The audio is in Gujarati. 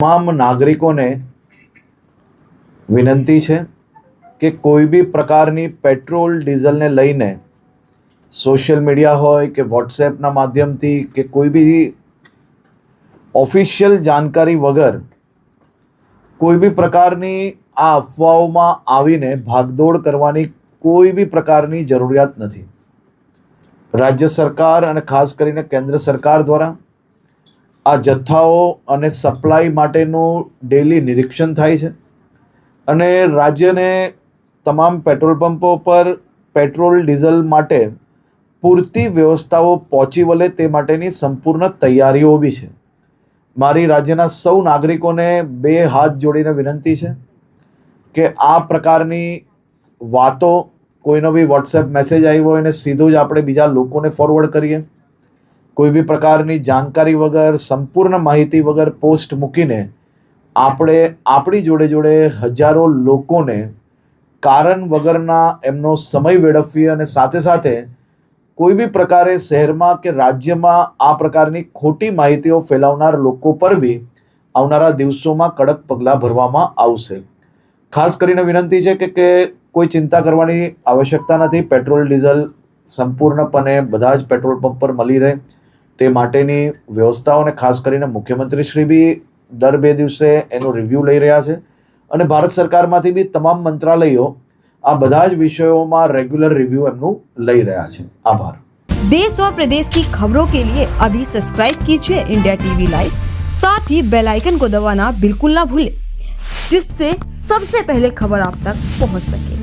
તમામ નાગરિકોને વિનંતી છે કે કોઈ બી પ્રકારની પેટ્રોલ ડીઝલને લઈને સોશિયલ મીડિયા હોય કે વોટ્સએપના માધ્યમથી કે કોઈ બી ઓફિશિયલ જાણકારી વગર કોઈ બી પ્રકારની આ અફવાઓમાં આવીને ભાગદોડ કરવાની કોઈ બી પ્રકારની જરૂરિયાત નથી। રાજ્ય સરકાર અને ખાસ કરીને કેન્દ્ર સરકાર દ્વારા આ જથ્થાઓ અને સપ્લાય માટેનું ડેલી નિરીક્ષણ થાય છે અને રાજ્યને તમામ પેટ્રોલ પંપો પર પેટ્રોલ ડીઝલ માટે પૂરતી વ્યવસ્થાઓ પહોંચી વળે તે માટેની સંપૂર્ણ તૈયારીઓ બી છે। મારી રાજ્યના સૌ નાગરિકોને બે હાથ જોડીને વિનંતી છે કે આ પ્રકારની વાતો કોઈનો બી વોટ્સએપ મેસેજ આવ્યો હોય એને સીધું જ આપણે બીજા લોકોને ફોરવર્ડ કરીએ। કોઈ બી પ્રકારની જાણકારી વગર સંપૂર્ણ માહિતી વગર પોસ્ટ મૂકીને આપણે આપણી જોડે જોડે હજારો લોકોને કારણ વગરના એમનો સમય વેડફીએ અને સાથે સાથે કોઈ બી પ્રકારે શહેરમાં કે રાજ્યમાં આ પ્રકારની ખોટી માહિતીઓ ફેલાવનાર લોકો પર બી આવનારા દિવસોમાં કડક પગલાં ભરવામાં આવશે। ખાસ કરીને વિનંતી છે કે કોઈ ચિંતા કરવાની આવશ્યકતા નથી। પેટ્રોલ ડીઝલ સંપૂર્ણપણે બધા જ પેટ્રોલ પંપ પર મળી રહે તે માટેની વ્યવસ્થાઓને ખાસ કરીને મુખ્યમંત્રીશ્રી બી દર 2 દિવસે એનો રિવ્યૂ લઈ રહ્યા છે અને ભારત સરકારમાંથી બી તમામ મંત્રાલયો આ બધા જ વિષયોમાં રેગ્યુલર રિવ્યू એમનું લઈ રહ્યા છે। આભાર। देश और प्रदेश की खबरों के लिए अभी सब्सक्राइब कीजिए इंडिया टीवी लाइव, साथ ही बेल आइकन को दबाना बिल्कुल ना भूलें, जिससे सबसे पहले खबर आप तक पहुंच सके।